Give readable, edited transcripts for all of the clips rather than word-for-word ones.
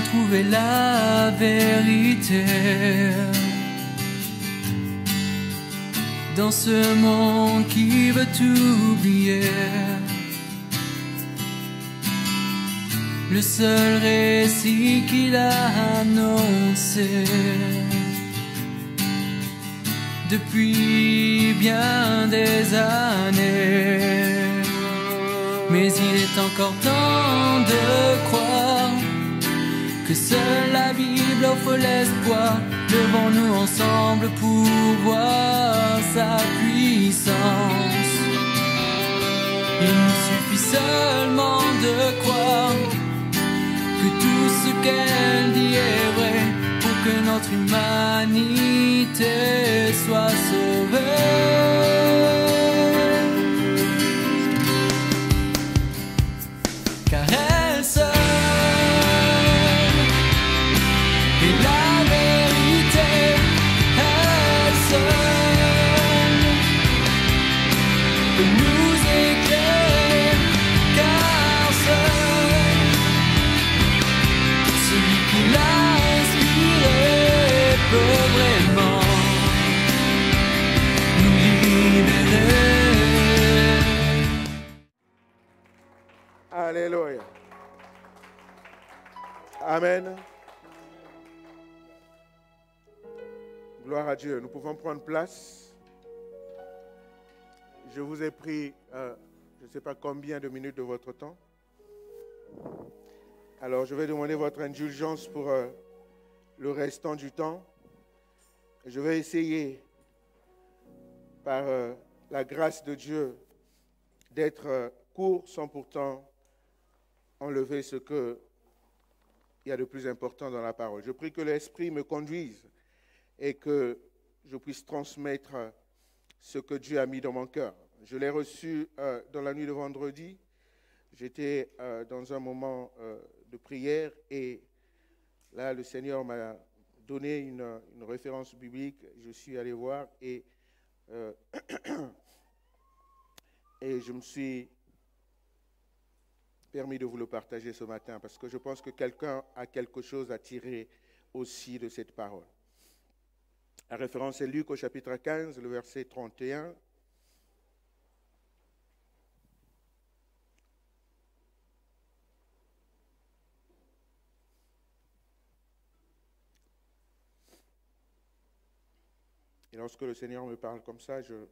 trouver la vérité dans ce monde qui veut tout oublier. Le seul récit qu'il a annoncé depuis bien des années. Mais il est encore temps de croire que seule la Bible offre l'espoir. Levons-nous ensemble pour voir sa puissance. Il nous suffit seulement de croire que tout ce qu'elle dit est vrai pour que notre humanité soit sauvée. Car elle seule est la vérité, elle seule peut nous éclairer, car seul celui qui l'a inspiré peut vraiment nous libérer. Alléluia. Amen. Gloire à Dieu. Nous pouvons prendre place. Je vous ai pris, je ne sais pas combien de minutes de votre temps. Alors, je vais demander votre indulgence pour le restant du temps. Je vais essayer, par la grâce de Dieu, d'être court sans pourtant enlever ce qu'il y a de plus important dans la parole. Je prie que l'Esprit me conduise et que je puisse transmettre ce que Dieu a mis dans mon cœur. Je l'ai reçu dans la nuit de vendredi. J'étais dans un moment de prière et là, le Seigneur m'a donné une référence biblique. Je suis allé voir et je me suis permis de vous le partager ce matin parce que je pense que quelqu'un a quelque chose à tirer aussi de cette parole. La référence est Luc au chapitre 15, le verset 31. Et lorsque le Seigneur me parle comme ça, je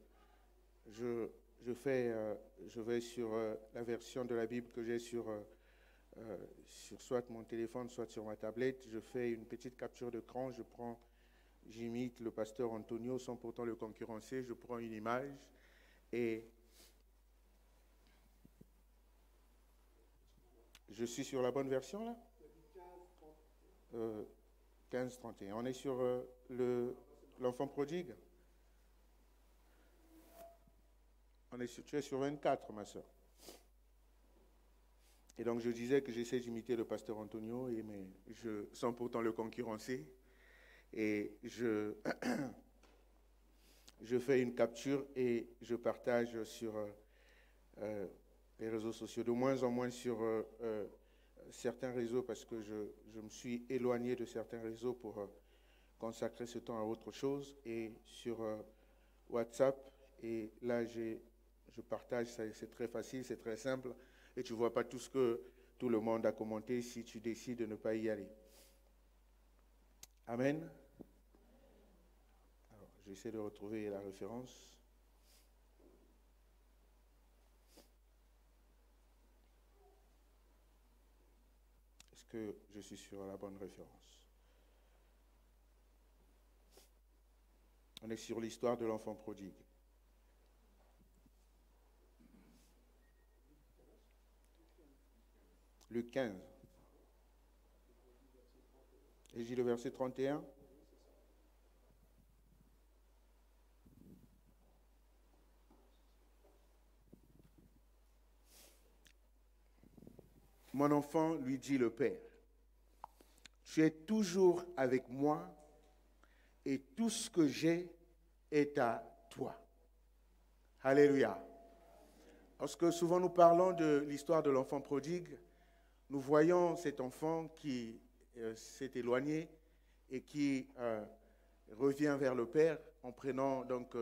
vais sur la version de la Bible que j'ai sur soit mon téléphone, soit sur ma tablette. Je fais une petite capture d'écran, j'imite le pasteur Antonio sans pourtant le concurrencer. Je prends une image et je suis sur la bonne version là 15-31. On est sur l'enfant prodigue. Tu es sur 24, ma soeur. Et donc, je disais que j'essaie d'imiter le pasteur Antonio, mais sans pourtant le concurrencer. Et je fais une capture et je partage sur les réseaux sociaux, de moins en moins sur certains réseaux, parce que je me suis éloigné de certains réseaux pour consacrer ce temps à autre chose. Et sur WhatsApp, et là, je partage, c'est très facile, c'est très simple, et tu ne vois pas tout ce que tout le monde a commenté si tu décides de ne pas y aller. Amen. Alors, j'essaie de retrouver la référence. Est-ce que je suis sur la bonne référence? On est sur l'histoire de l'enfant prodigue. Luc 15. Et j'ai le verset 31. Mon enfant, lui dit le Père, tu es toujours avec moi et tout ce que j'ai est à toi. Alléluia. Parce que souvent nous parlons de l'histoire de l'enfant prodigue, nous voyons cet enfant qui s'est éloigné et qui revient vers le Père en prenant donc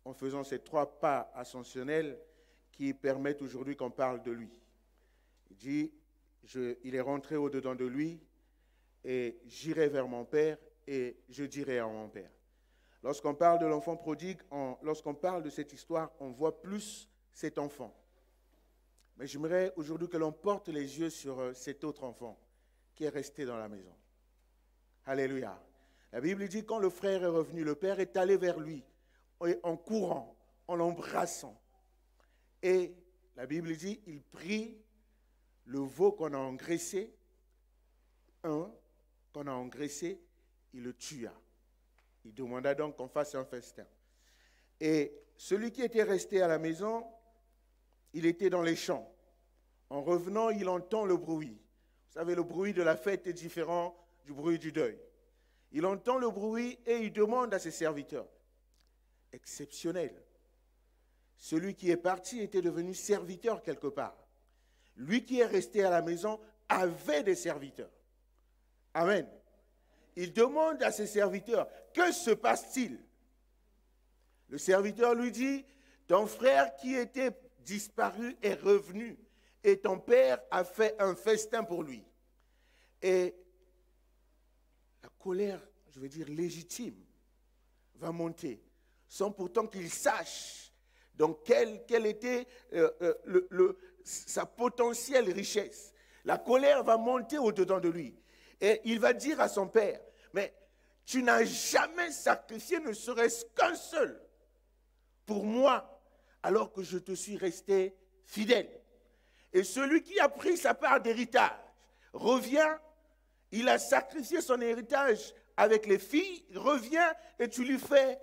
en faisant ces 3 pas ascensionnels qui permettent aujourd'hui qu'on parle de lui. Il dit, il est rentré au-dedans de lui et j'irai vers mon Père et je dirai à mon Père. Lorsqu'on parle de l'enfant prodigue, lorsqu'on parle de cette histoire, on voit plus cet enfant. Mais j'aimerais aujourd'hui que l'on porte les yeux sur cet autre enfant qui est resté dans la maison. Alléluia. La Bible dit, quand le frère est revenu, le père est allé vers lui en courant, en l'embrassant. Et la Bible dit, il prit le veau qu'on a engraissé, il le tua. Il demanda donc qu'on fasse un festin. Et celui qui était resté à la maison, il était dans les champs. En revenant, il entend le bruit. Vous savez, le bruit de la fête est différent du bruit du deuil. Il entend le bruit et il demande à ses serviteurs. Exceptionnel. Celui qui est parti était devenu serviteur quelque part. Lui qui est resté à la maison avait des serviteurs. Amen. Il demande à ses serviteurs, que se passe-t-il? Le serviteur lui dit, ton frère qui était disparu est revenu et ton père a fait un festin pour lui. Et la colère, je veux dire légitime, va monter, sans pourtant qu'il sache donc quelle était sa potentielle richesse. La colère va monter au-dedans de lui. Et il va dire à son père, mais tu n'as jamais sacrifié ne serait-ce qu'un seul pour moi, alors que je te suis resté fidèle. Et celui qui a pris sa part d'héritage revient, il a sacrifié son héritage avec les filles, revient et tu lui fais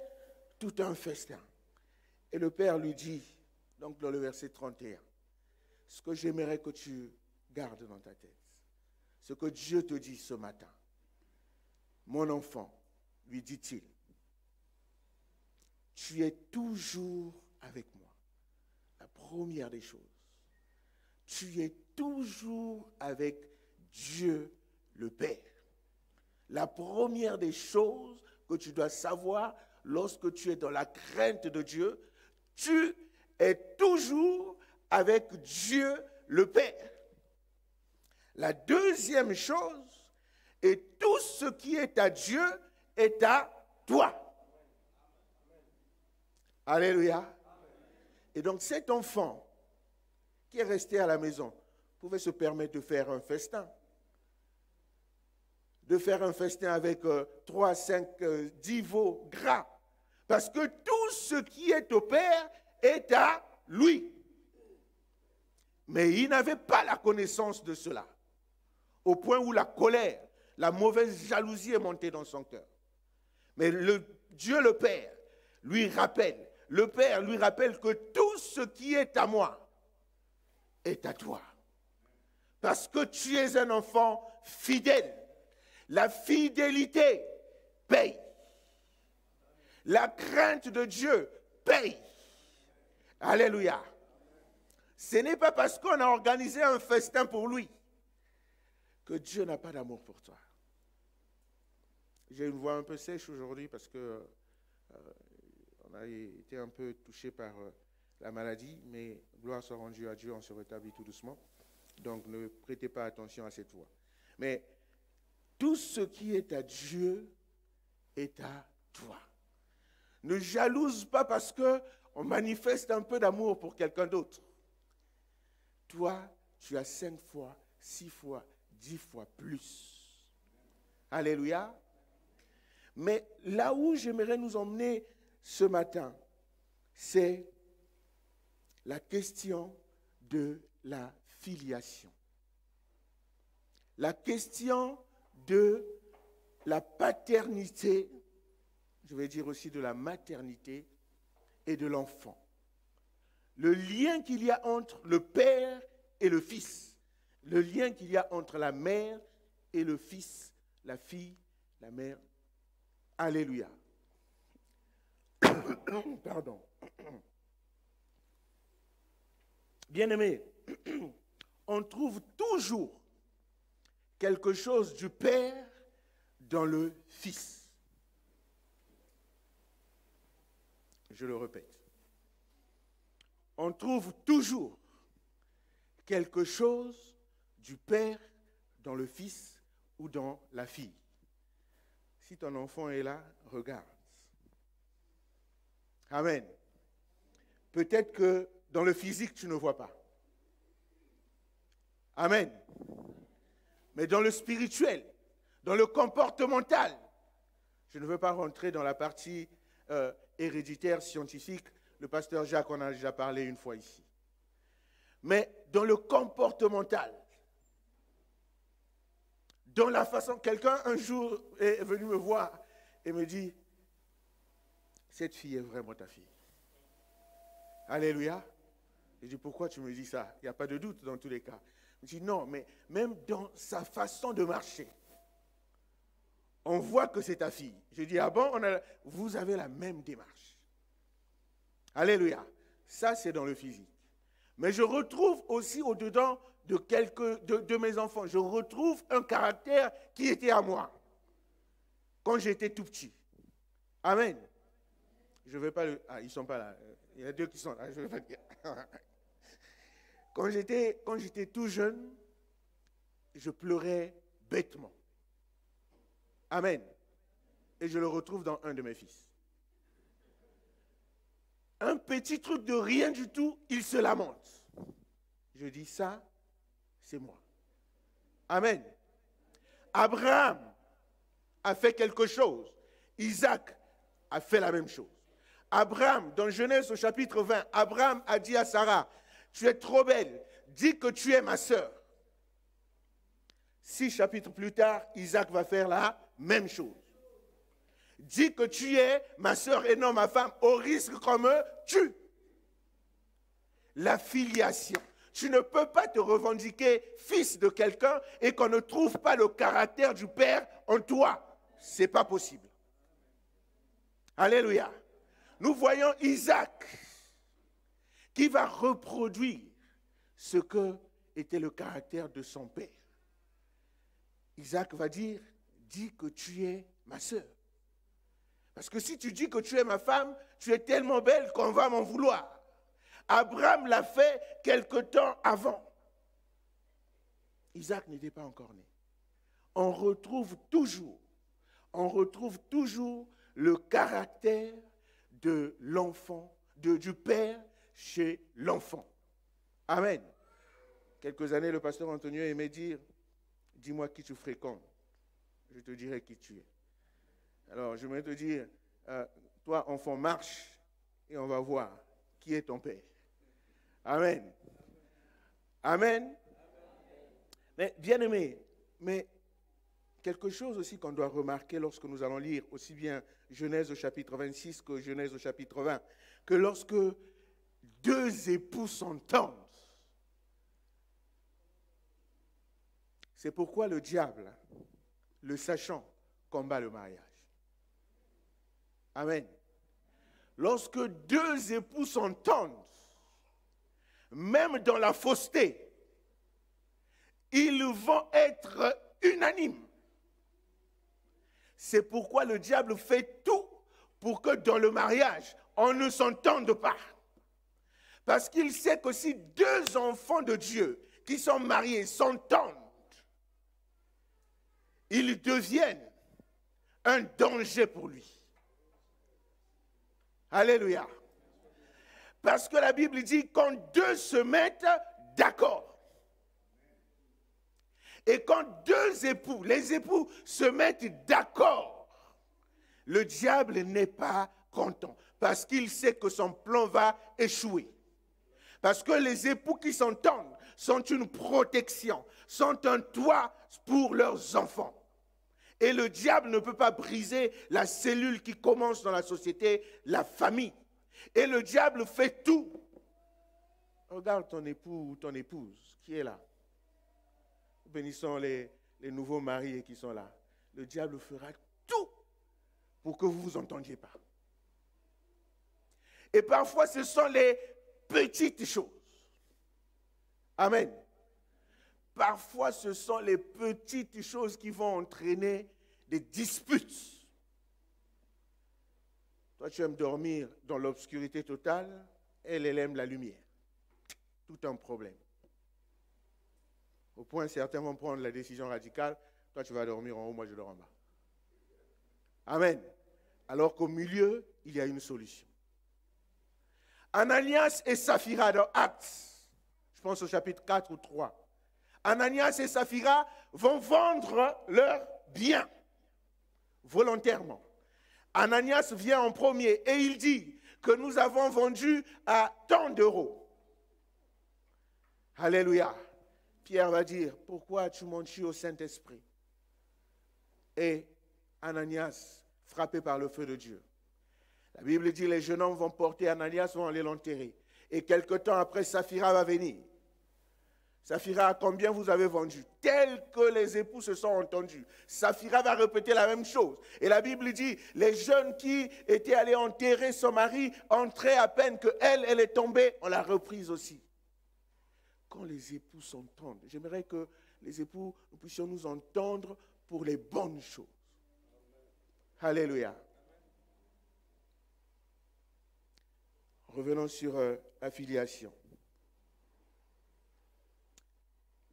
tout un festin. Et le père lui dit, donc dans le verset 31, ce que j'aimerais que tu gardes dans ta tête, ce que Dieu te dit ce matin. Mon enfant, lui dit-il, tu es toujours avec moi. La première des choses, tu es toujours avec Dieu le Père. La première des choses que tu dois savoir lorsque tu es dans la crainte de Dieu, tu es toujours avec Dieu le Père. La deuxième chose, et tout ce qui est à Dieu est à toi. Alléluia. Et donc cet enfant qui est resté à la maison pouvait se permettre de faire un festin. De faire un festin avec 3, 5, 10 veaux gras. Parce que tout ce qui est au Père est à lui. Mais il n'avait pas la connaissance de cela. Au point où la colère, la mauvaise jalousie est montée dans son cœur. Mais Dieu le Père lui rappelle, le Père lui rappelle que tout ce qui est à moi est à toi. Parce que tu es un enfant fidèle. La fidélité paye. La crainte de Dieu paye. Alléluia. Ce n'est pas parce qu'on a organisé un festin pour lui que Dieu n'a pas d'amour pour toi. J'ai une voix un peu sèche aujourd'hui parce que on a été un peu touché par la maladie, mais gloire soit rendue à Dieu, on se rétablit tout doucement. Donc ne prêtez pas attention à cette voix. Mais tout ce qui est à Dieu est à toi. Ne jalouse pas parce qu'on manifeste un peu d'amour pour quelqu'un d'autre. Toi, tu as 5 fois, 6 fois, 10 fois plus. Alléluia. Mais là où j'aimerais nous emmener ce matin, c'est la question de la filiation. La question de la paternité, je vais dire aussi de la maternité et de l'enfant. Le lien qu'il y a entre le père et le fils. Le lien qu'il y a entre la mère et le fils, la fille, la mère. Alléluia. Pardon. Bien-aimés, on trouve toujours quelque chose du Père dans le Fils. Je le répète. On trouve toujours quelque chose du Père dans le Fils ou dans la fille. Si ton enfant est là, regarde. Amen. Peut-être que dans le physique, tu ne vois pas. Amen. Mais dans le spirituel, dans le comportemental, je ne veux pas rentrer dans la partie héréditaire, scientifique. Le pasteur Jacques en a déjà parlé une fois ici. Mais dans le comportemental, dans la façon, quelqu'un un jour est venu me voir et me dit, cette fille est vraiment ta fille. Alléluia. Je dis, pourquoi tu me dis ça? Il n'y a pas de doute dans tous les cas. Je dis, non, mais même dans sa façon de marcher, on voit que c'est ta fille. Je dis, ah bon, vous avez la même démarche. Alléluia. Ça, c'est dans le physique. Mais je retrouve aussi au-dedans de mes enfants, je retrouve un caractère qui était à moi quand j'étais tout petit. Amen. Je ne vais pas le... Ah, ils ne sont pas là. Il y a deux qui sont là. Je ne vais pas dire. Quand j'étais tout jeune, je pleurais bêtement. Amen. Et je le retrouve dans un de mes fils. Un petit truc de rien du tout, il se lamente. Je dis, ça, c'est moi. Amen. Abraham a fait quelque chose. Isaac a fait la même chose. Abraham, dans Genèse au chapitre 20, Abraham a dit à Sarah, tu es trop belle, dis que tu es ma sœur. 6 chapitres plus tard, Isaac va faire la même chose. Dis que tu es ma sœur et non ma femme, au risque qu'on me tue. La filiation. Tu ne peux pas te revendiquer fils de quelqu'un et qu'on ne trouve pas le caractère du Père en toi. Ce n'est pas possible. Alléluia. Nous voyons Isaac qui va reproduire ce que était le caractère de son père. Isaac va dire, dis que tu es ma sœur. Parce que si tu dis que tu es ma femme, tu es tellement belle qu'on va m'en vouloir. Abraham l'a fait quelque temps avant. Isaac n'était pas encore né. On retrouve toujours le caractère de l'enfant, du père chez l'enfant. Amen. Quelques années, le pasteur Antonio aimait dire, dis-moi qui tu fréquentes, je te dirai qui tu es. Alors, je vais te dire, toi, enfant, marche et on va voir qui est ton père. Amen. Amen. Mais bien aimé, mais quelque chose aussi qu'on doit remarquer lorsque nous allons lire aussi bien Genèse au chapitre 26 que Genèse au chapitre 20, que lorsque deux époux s'entendent, c'est pourquoi le diable, le sachant, combat le mariage. Amen. Lorsque deux époux s'entendent, même dans la fausseté, ils vont être unanimes. C'est pourquoi le diable fait tout pour que dans le mariage, on ne s'entende pas. Parce qu'il sait que si deux enfants de Dieu qui sont mariés s'entendent, ils deviennent un danger pour lui. Alléluia. Parce que la Bible dit quand deux se mettent d'accord. Et quand deux époux, les époux se mettent d'accord, le diable n'est pas content. Parce qu'il sait que son plan va échouer. Parce que les époux qui s'entendent sont une protection, sont un toit pour leurs enfants. Et le diable ne peut pas briser la cellule qui commence dans la société, la famille. Et le diable fait tout. Regarde ton époux ou ton épouse qui est là. Bénissons les nouveaux mariés qui sont là. Le diable fera tout pour que vous ne vous entendiez pas. Et parfois, ce sont les petites choses. Amen. parfois ce sont les petites choses qui vont entraîner des disputes. Toi, tu aimes dormir dans l'obscurité totale, elle aime la lumière. Tout un problème. Au point, certains vont prendre la décision radicale, toi tu vas dormir en haut, moi je dors en bas. Amen. Alors qu'au milieu, il y a une solution. Ananias et Saphira dans Actes, je pense au chapitre 4 ou 3. Ananias et Saphira vont vendre leurs biens volontairement. Ananias vient en premier et il dit que nous avons vendu à tant d'euros. Alléluia. Pierre va dire, pourquoi tu mens-tu au Saint-Esprit? Et Ananias, frappé par le feu de Dieu. La Bible dit, les jeunes hommes vont porter Ananias, vont aller l'enterrer. Et quelque temps après, Saphira va venir. Saphira, combien vous avez vendu? Tel que les époux se sont entendus. Saphira va répéter la même chose. Et la Bible dit, les jeunes qui étaient allés enterrer son mari, entraient à peine qu'elle est tombée, on l'a reprise aussi. Quand les époux s'entendent, j'aimerais que les époux, nous puissions nous entendre pour les bonnes choses. Alléluia. Revenons sur la filiation.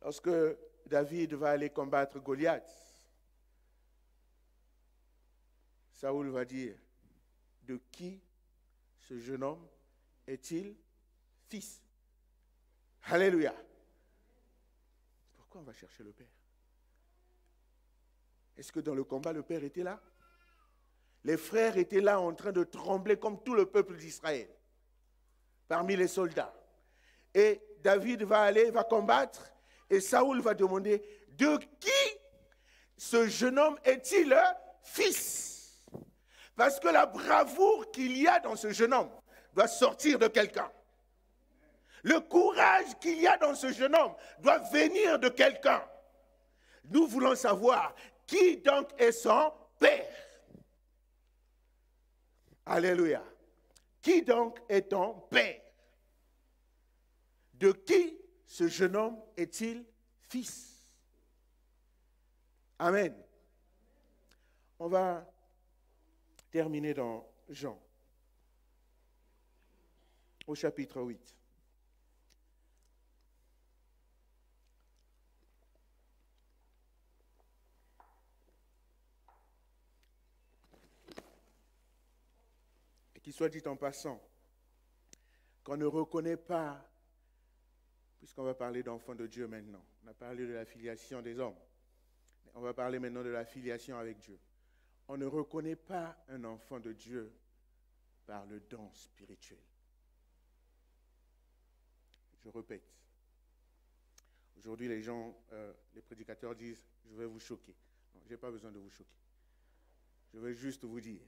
Lorsque David va aller combattre Goliath, Saoul va dire, de qui ce jeune homme est-il fils? Alléluia. Pourquoi on va chercher le Père? Est-ce que dans le combat, le Père était là? Les frères étaient là en train de trembler comme tout le peuple d'Israël, parmi les soldats. Et David va aller, va combattre, et Saoul va demander, de qui ce jeune homme est-il fils? Parce que la bravoure qu'il y a dans ce jeune homme doit sortir de quelqu'un. Le courage qu'il y a dans ce jeune homme doit venir de quelqu'un. Nous voulons savoir qui donc est son père. Alléluia. Qui donc est ton père? De qui ce jeune homme est-il fils? Amen. On va terminer dans Jean, au chapitre 8. Qu'il soit dit en passant, qu'on ne reconnaît pas, puisqu'on va parler d'enfants de Dieu maintenant, on a parlé de la filiation des hommes, on va parler maintenant de la filiation avec Dieu. On ne reconnaît pas un enfant de Dieu par le don spirituel. Je répète, aujourd'hui les gens, les prédicateurs disent, je vais vous choquer. Non, je n'ai pas besoin de vous choquer. Je vais juste vous dire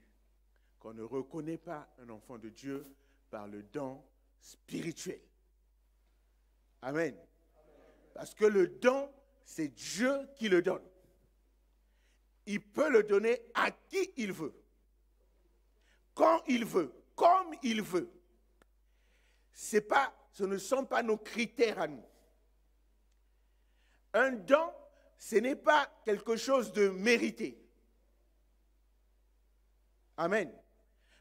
qu'on ne reconnaît pas un enfant de Dieu par le don spirituel. Amen. Parce que le don, c'est Dieu qui le donne. Il peut le donner à qui il veut, quand il veut, comme il veut. Ce ne sont pas nos critères à nous. Un don, ce n'est pas quelque chose de mérité. Amen.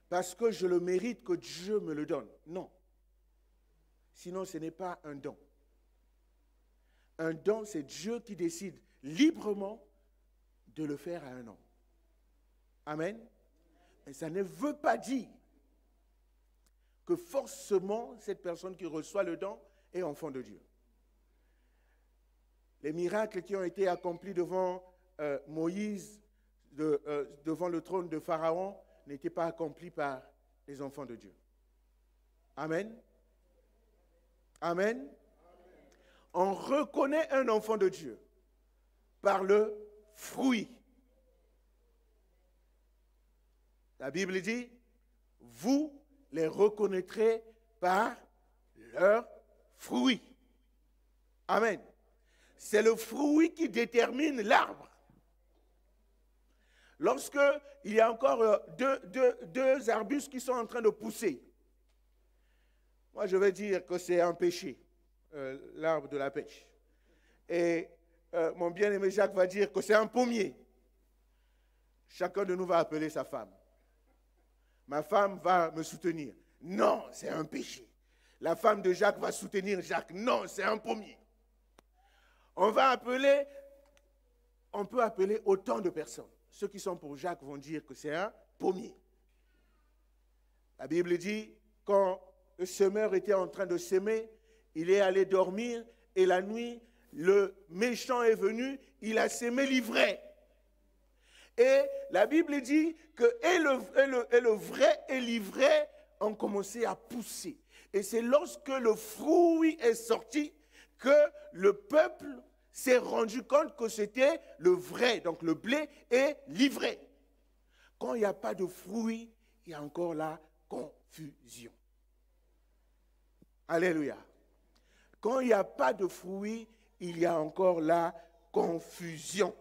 Parce que je le mérite que Dieu me le donne. Non. Sinon, ce n'est pas un don. Un don, c'est Dieu qui décide librement de le faire à un homme. Amen. Mais ça ne veut pas dire que forcément cette personne qui reçoit le don est enfant de Dieu. Les miracles qui ont été accomplis devant Moïse, devant le trône de Pharaon, n'étaient pas accomplis par les enfants de Dieu. Amen. Amen. On reconnaît un enfant de Dieu par le fruit. La Bible dit, vous les reconnaîtrez par leurs fruits. Amen. C'est le fruit qui détermine l'arbre. Lorsque il y a encore deux arbustes qui sont en train de pousser, moi je vais dire que c'est un péché, l'arbre de la pêche. Et mon bien-aimé Jacques va dire que c'est un pommier. Chacun de nous va appeler sa femme. Ma femme va me soutenir. Non, c'est un péché. La femme de Jacques va soutenir Jacques. Non, c'est un pommier. On peut appeler autant de personnes. Ceux qui sont pour Jacques vont dire que c'est un pommier. La Bible dit, quand le semeur était en train de semer, il est allé dormir et la nuit, le méchant est venu, il a semé l'ivraie. Et la Bible dit que le vrai et l'ivraie ont commencé à pousser. Et c'est lorsque le fruit est sorti que le peuple s'est rendu compte que c'était le vrai, donc le blé et l'ivraie. Quand il n'y a pas de fruit, il y a encore la confusion. Alléluia. Quand il n'y a pas de fruit, il y a encore la confusion.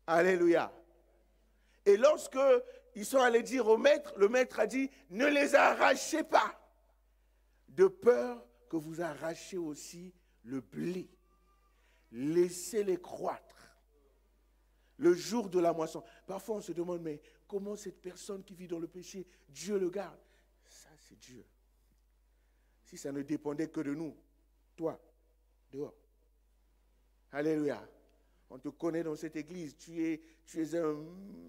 Alléluia. Et lorsque ils sont allés dire au maître, le maître a dit, ne les arrachez pas, de peur que vous arrachiez aussi le blé. Laissez-les croître. Le jour de la moisson. Parfois on se demande, mais comment cette personne qui vit dans le péché, Dieu le garde? Ça c'est Dieu. Si ça ne dépendait que de nous, toi, dehors. Alléluia. On te connaît dans cette église, tu es un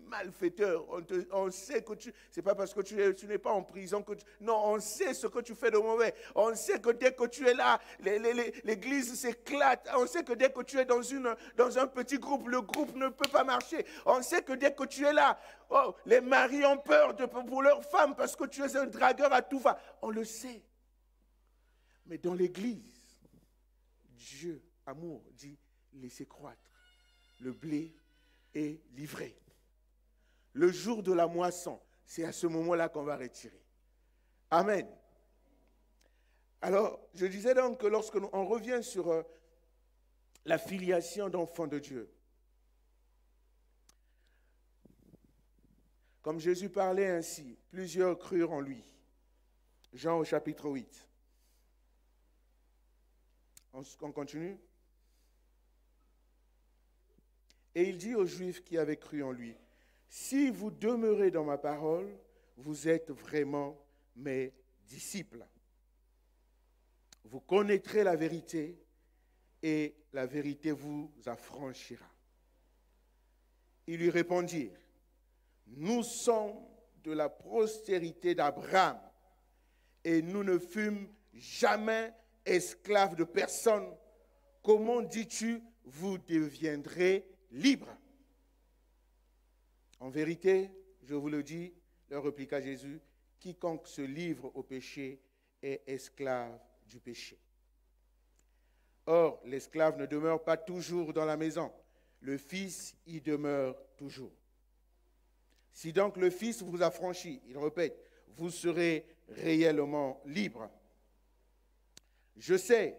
malfaiteur. On sait que c'est pas parce que tu n'es pas en prison que non, on sait ce que tu fais de mauvais. On sait que dès que tu es là, l'église s'éclate. On sait que dès que tu es dans un petit groupe, le groupe ne peut pas marcher. On sait que dès que tu es là, les maris ont peur pour leurs femmes parce que tu es un dragueur à tout va. On le sait. Mais dans l'église, Dieu, amour, dit, laissez croître le blé est livré. Le jour de la moisson, c'est à ce moment-là qu'on va retirer. Amen. Alors, je disais donc que lorsque on revient sur la filiation d'enfants de Dieu, comme Jésus parlait ainsi, plusieurs crurent en lui. Jean au chapitre 8. On continue. Et il dit aux Juifs qui avaient cru en lui, « Si vous demeurez dans ma parole, vous êtes vraiment mes disciples. Vous connaîtrez la vérité et la vérité vous affranchira. » Ils lui répondirent, « Nous sommes de la postérité d'Abraham et nous ne fûmes jamais esclaves de personne. Comment dis-tu, vous deviendrez libre? » En vérité, je vous le dis, leur répliqua Jésus, quiconque se livre au péché est esclave du péché. Or, l'esclave ne demeure pas toujours dans la maison, le Fils y demeure toujours. Si donc le Fils vous affranchit, il répète, vous serez réellement libre. Je sais,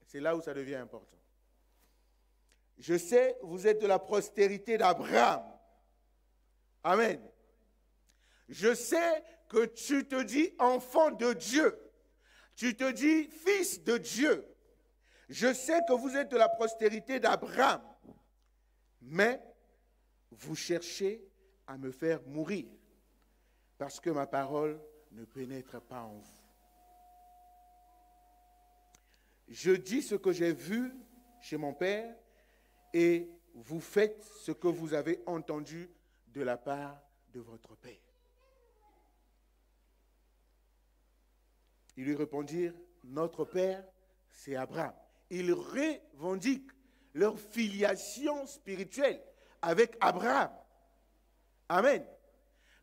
c'est là où ça devient important. Je sais, vous êtes de la postérité d'Abraham. Amen. Je sais que tu te dis enfant de Dieu. Tu te dis fils de Dieu. Je sais que vous êtes de la postérité d'Abraham. Mais vous cherchez à me faire mourir parce que ma parole ne pénètre pas en vous. Je dis ce que j'ai vu chez mon Père et vous faites ce que vous avez entendu de la part de votre Père. Ils lui répondirent, notre Père, c'est Abraham. Ils revendiquent leur filiation spirituelle avec Abraham. Amen.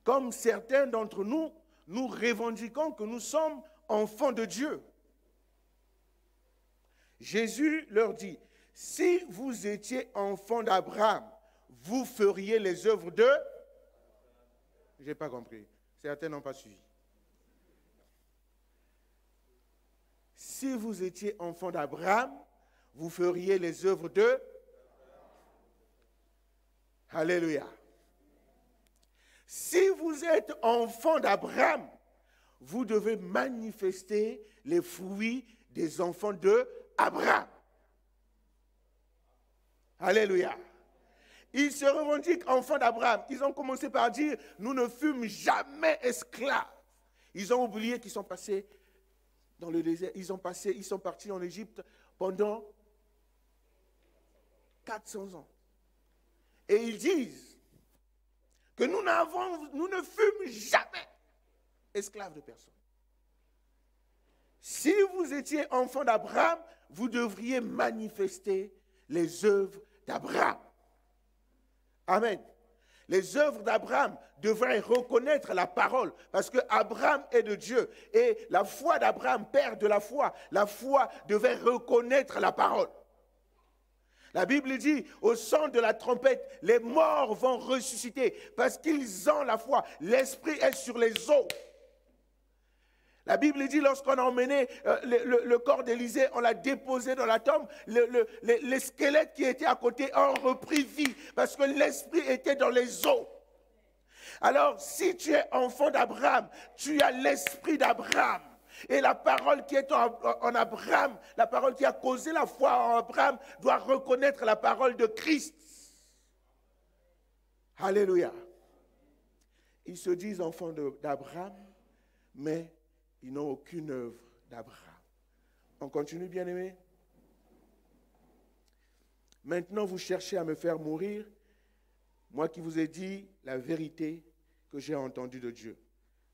Comme certains d'entre nous, nous revendiquons que nous sommes enfants de Dieu. Jésus leur dit, si vous étiez enfants d'Abraham, vous feriez les œuvres de... Je n'ai pas compris. Certains n'ont pas suivi. Si vous étiez enfants d'Abraham, vous feriez les œuvres de... Alléluia. Si vous êtes enfants d'Abraham, vous devez manifester les fruits des enfants d'Abraham. Alléluia. Ils se revendiquent enfants d'Abraham. Ils ont commencé par dire, nous ne fûmes jamais esclaves. Ils ont oublié qu'ils sont passés dans le désert. Ils sont partis en Égypte pendant 400 ans. Et ils disent que nous ne fûmes jamais esclaves de personne. Si vous étiez enfant d'Abraham, vous devriez manifester les œuvres d'Abraham. Amen. Les œuvres d'Abraham devraient reconnaître la parole, parce que Abraham est de Dieu. Et la foi d'Abraham, père de la foi devait reconnaître la parole. La Bible dit, au son de la trompette, les morts vont ressusciter, parce qu'ils ont la foi. L'esprit est sur les eaux. La Bible dit, lorsqu'on a emmené le corps d'Élisée, on l'a déposé dans la tombe, les squelettes qui étaient à côté ont repris vie, parce que l'esprit était dans les eaux. Alors, si tu es enfant d'Abraham, tu as l'esprit d'Abraham. Et la parole qui est en Abraham, la parole qui a causé la foi en Abraham, doit reconnaître la parole de Christ. Alléluia. Ils se disent enfants d'Abraham, mais ils n'ont aucune œuvre d'Abraham. On continue, bien-aimés? Maintenant, vous cherchez à me faire mourir, moi qui vous ai dit la vérité que j'ai entendue de Dieu.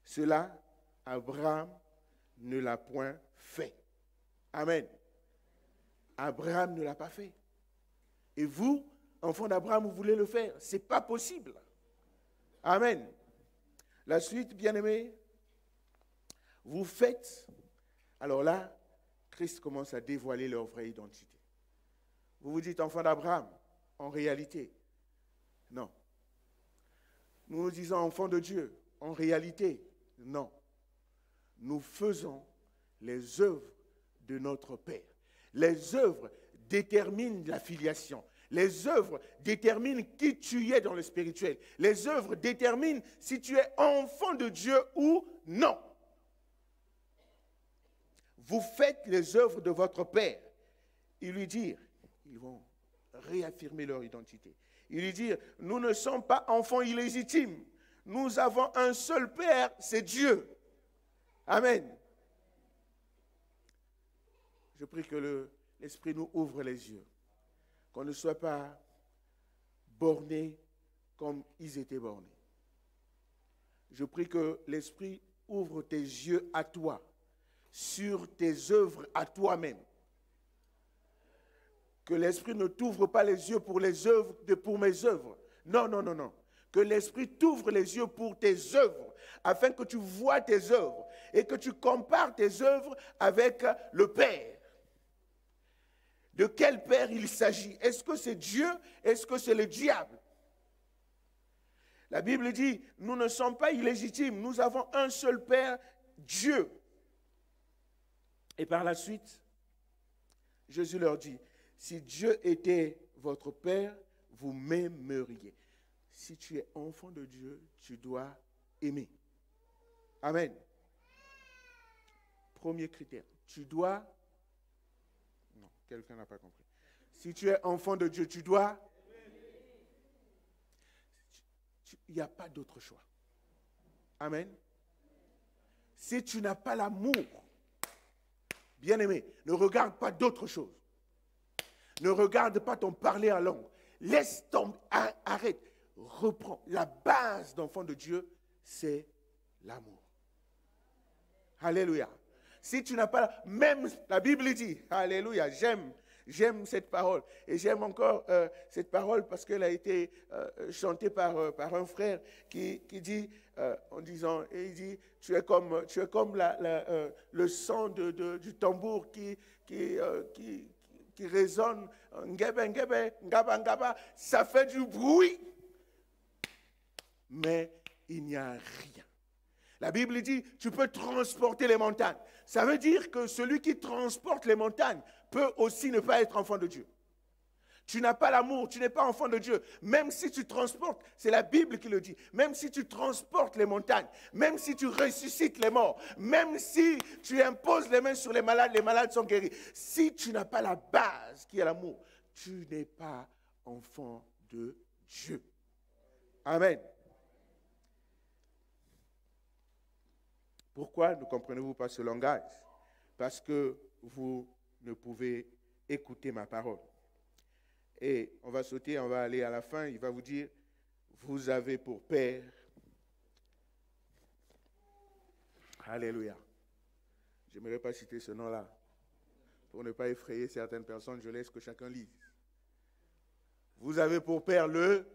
Cela, Abraham ne l'a point fait. Amen. Abraham ne l'a pas fait. Et vous, enfants d'Abraham, vous voulez le faire. Ce n'est pas possible. Amen. La suite, bien-aimés, vous faites. Alors là, Christ commence à dévoiler leur vraie identité. Vous vous dites enfants d'Abraham. En réalité, non. Nous nous disons enfants de Dieu. En réalité, non. Nous faisons les œuvres de notre Père. Les œuvres déterminent la filiation. Les œuvres déterminent qui tu es dans le spirituel. Les œuvres déterminent si tu es enfant de Dieu ou non. Vous faites les œuvres de votre Père. Ils lui dirent, ils vont réaffirmer leur identité. Ils lui dirent, nous ne sommes pas enfants illégitimes. Nous avons un seul Père, c'est Dieu. Amen. Je prie que l'Esprit nous ouvre les yeux. Qu'on ne soit pas bornés comme ils étaient bornés. Je prie que l'Esprit ouvre tes yeux à toi, sur tes œuvres à toi-même. Que l'Esprit ne t'ouvre pas les yeux pour les œuvres, pour mes œuvres. Non, non, non, non. Que l'Esprit t'ouvre les yeux pour tes œuvres, afin que tu vois tes œuvres et que tu compares tes œuvres avec le Père. De quel Père il s'agit? Est-ce que c'est Dieu? Est-ce que c'est le diable? La Bible dit, nous ne sommes pas illégitimes, nous avons un seul Père, Dieu. Et par la suite, Jésus leur dit, si Dieu était votre Père, vous m'aimeriez. Si tu es enfant de Dieu, tu dois aimer. Amen. Premier critère, tu dois... Non, quelqu'un n'a pas compris. Si tu es enfant de Dieu, tu dois... Il n'y a pas d'autre choix. Amen. Si tu n'as pas l'amour, bien-aimé, ne regarde pas d'autre chose. Ne regarde pas ton parler en langue. Laisse tomber, arrête. Reprends. La base d'enfant de Dieu, c'est l'amour. Alléluia. Si tu n'as pas, même la Bible dit, alléluia, j'aime cette parole. Et j'aime encore cette parole parce qu'elle a été chantée par un frère qui dit, en disant, et il dit, tu es comme le son du tambour qui résonne, ngebe, ngebe, ngaba, ngaba, ça fait du bruit. Mais il n'y a rien. La Bible dit, tu peux transporter les montagnes. Ça veut dire que celui qui transporte les montagnes peut aussi ne pas être enfant de Dieu. Tu n'as pas l'amour, tu n'es pas enfant de Dieu. Même si tu transportes, c'est la Bible qui le dit, même si tu transportes les montagnes, même si tu ressuscites les morts, même si tu imposes les mains sur les malades sont guéris. Si tu n'as pas la base qui est l'amour, tu n'es pas enfants de Dieu. Amen. Pourquoi ne comprenez-vous pas ce langage? Parce que vous ne pouvez écouter ma parole. Et on va sauter, on va aller à la fin, il va vous dire, vous avez pour père. Alléluia. Je n'aimerais pas citer ce nom-là. Pour ne pas effrayer certaines personnes, je laisse que chacun lise. Vous avez pour père le...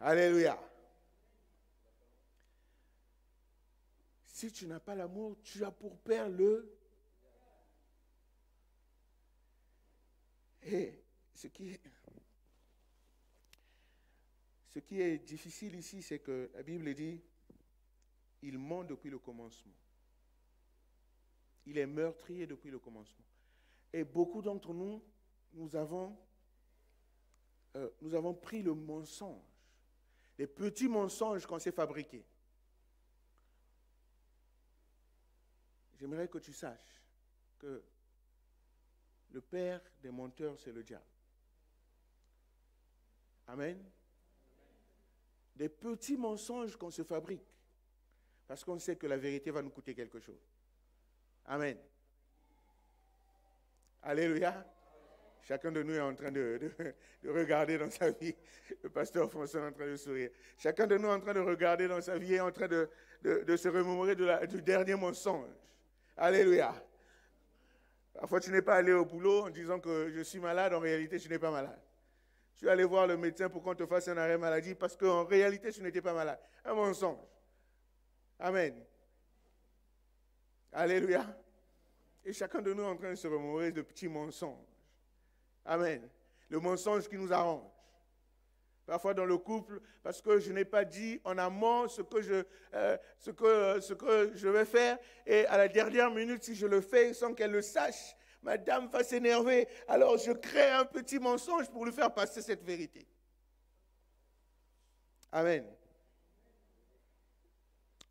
Alléluia. Si tu n'as pas l'amour, tu as pour père le... Et ce qui est difficile ici, c'est que la Bible dit, il ment depuis le commencement. Il est meurtrier depuis le commencement. Et beaucoup d'entre nous, nous avons pris le mensonge, les petits mensonges qu'on s'est fabriqués. J'aimerais que tu saches que le père des menteurs, c'est le diable. Amen. Des petits mensonges qu'on se fabrique parce qu'on sait que la vérité va nous coûter quelque chose. Amen. Alléluia. Chacun de nous est en train de regarder dans sa vie. Le pasteur François est en train de sourire. Chacun de nous est en train de regarder dans sa vie et est en train de se remémorer du dernier mensonge. Alléluia. Parfois, tu n'es pas allé au boulot en disant que je suis malade. En réalité, tu n'es pas malade. Tu es allé voir le médecin pour qu'on te fasse un arrêt maladie parce qu'en réalité, tu n'étais pas malade. Un mensonge. Amen. Alléluia. Et chacun de nous est en train de se remémorer de petits mensonges. Amen. Le mensonge qui nous arrange. Parfois dans le couple, parce que je n'ai pas dit en amont ce que je vais faire, et à la dernière minute, si je le fais sans qu'elle le sache, madame va s'énerver. Alors je crée un petit mensonge pour lui faire passer cette vérité. Amen.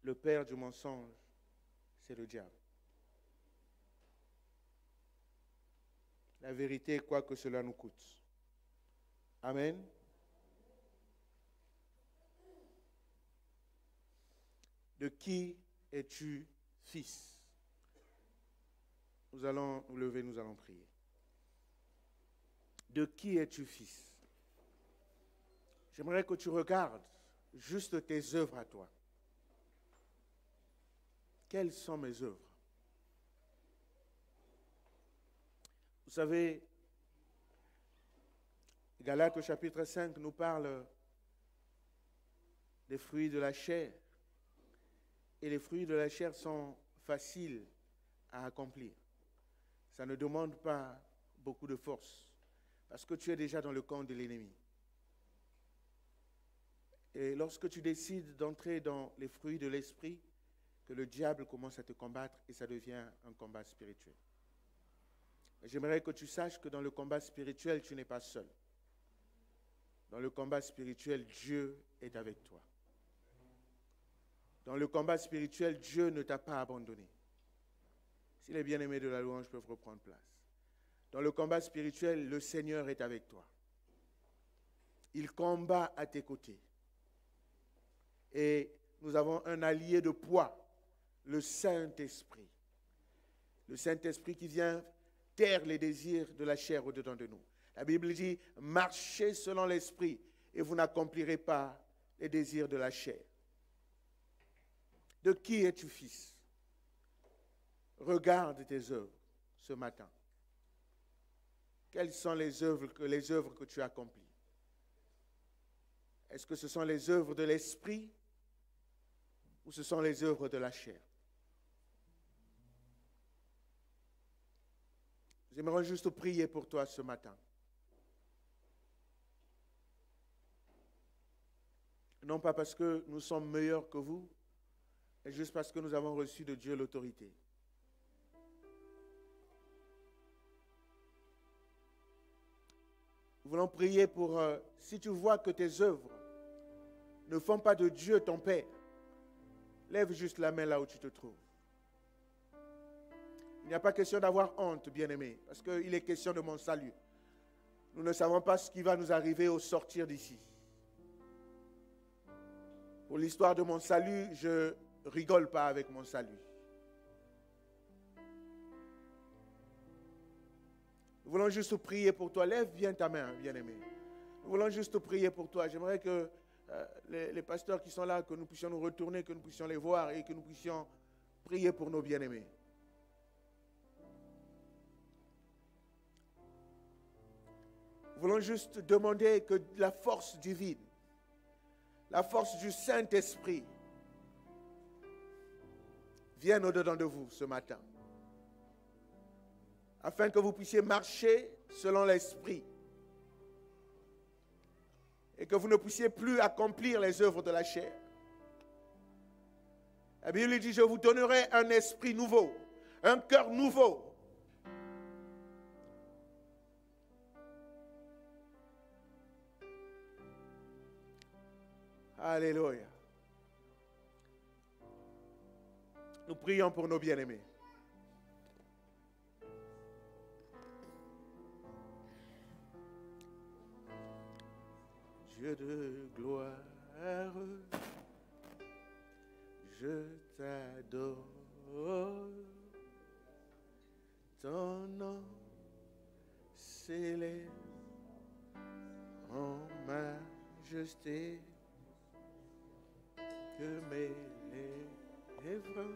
Le père du mensonge, c'est le diable. La vérité, quoi que cela nous coûte. Amen. De qui es-tu fils? Nous allons nous lever, nous allons prier. De qui es-tu fils? J'aimerais que tu regardes juste tes œuvres à toi. Quelles sont mes œuvres? Vous savez, Galates au chapitre 5 nous parle des fruits de la chair. Et les fruits de la chair sont faciles à accomplir. Ça ne demande pas beaucoup de force, parce que tu es déjà dans le camp de l'ennemi. Et lorsque tu décides d'entrer dans les fruits de l'esprit, que le diable commence à te combattre et ça devient un combat spirituel. J'aimerais que tu saches que dans le combat spirituel, tu n'es pas seul. Dans le combat spirituel, Dieu est avec toi. Dans le combat spirituel, Dieu ne t'a pas abandonné. Si les bien-aimés de la louange peuvent reprendre place. Dans le combat spirituel, le Seigneur est avec toi. Il combat à tes côtés. Et nous avons un allié de poids, le Saint-Esprit. Le Saint-Esprit qui vient taire les désirs de la chair au-dedans de nous. La Bible dit, marchez selon l'Esprit et vous n'accomplirez pas les désirs de la chair. De qui es-tu fils? Regarde tes œuvres ce matin. Quelles sont les œuvres que tu accomplis? Est-ce que ce sont les œuvres de l'esprit ou ce sont les œuvres de la chair? J'aimerais juste prier pour toi ce matin. Non pas parce que nous sommes meilleurs que vous, mais juste parce que nous avons reçu de Dieu l'autorité. Nous voulons prier pour, si tu vois que tes œuvres ne font pas de Dieu ton Père, lève juste la main là où tu te trouves. Il n'y a pas question d'avoir honte, bien-aimé, parce qu'il est question de mon salut. Nous ne savons pas ce qui va nous arriver au sortir d'ici. Pour l'histoire de mon salut, je ne rigole pas avec mon salut. Nous voulons juste prier pour toi. Lève bien ta main, bien-aimé. Nous voulons juste prier pour toi. J'aimerais que les pasteurs qui sont là, que nous puissions nous retourner, que nous puissions les voir et que nous puissions prier pour nos bien-aimés. Nous voulons juste demander que la force divine, la force du Saint-Esprit vienne au-dedans de vous ce matin, afin que vous puissiez marcher selon l'Esprit et que vous ne puissiez plus accomplir les œuvres de la chair. La Bible dit, je vous donnerai un esprit nouveau, un cœur nouveau. Alléluia. Nous prions pour nos bien-aimés. Dieu de gloire, je t'adore. Ton nom s'élève en majesté. Que mes lèvres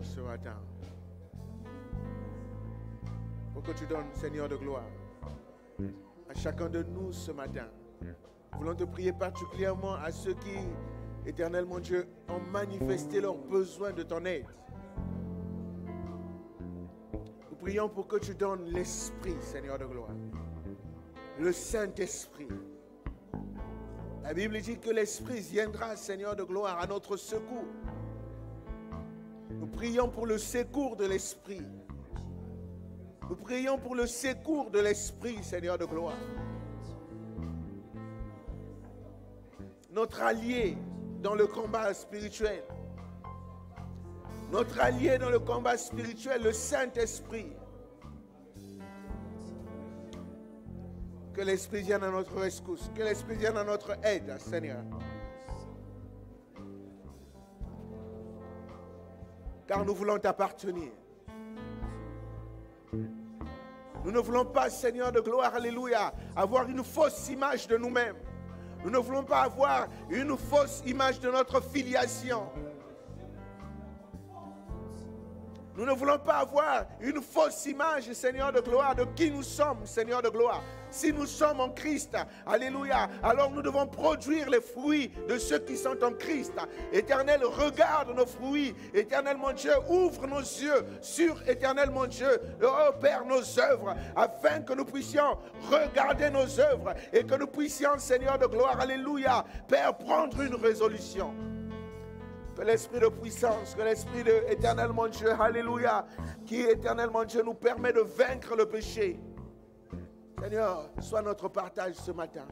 ce matin, pour que tu donnes, Seigneur de gloire, à chacun de nous ce matin. Nous voulons te prier particulièrement à ceux qui, éternellement Dieu, ont manifesté leur besoin de ton aide. Nous prions pour que tu donnes l'Esprit, Seigneur de gloire, le Saint-Esprit. La Bible dit que l'Esprit viendra, Seigneur de gloire, à notre secours. Nous prions pour le secours de l'Esprit. Nous prions pour le secours de l'Esprit, Seigneur de gloire. Notre allié dans le combat spirituel. Notre allié dans le combat spirituel, le Saint-Esprit. Que l'Esprit vienne à notre rescousse. Que l'Esprit vienne à notre aide, Seigneur. Car nous voulons t'appartenir. Nous ne voulons pas, Seigneur de gloire, alléluia, avoir une fausse image de nous-mêmes. Nous ne voulons pas avoir une fausse image de notre filiation. Nous ne voulons pas avoir une fausse image, Seigneur de gloire, de qui nous sommes, Seigneur de gloire. Si nous sommes en Christ, alléluia, alors nous devons produire les fruits de ceux qui sont en Christ. Éternel, regarde nos fruits. Éternel, mon Dieu, ouvre nos yeux sur, éternel, mon Dieu, oh Père, nos œuvres, afin que nous puissions regarder nos œuvres et que nous puissions, Seigneur de gloire, alléluia, Père, prendre une résolution. Que l'esprit de puissance, que l'esprit de éternel, mon Dieu, alléluia, qui éternel, mon Dieu, nous permet de vaincre le péché. Seigneur, sois notre partage ce matin.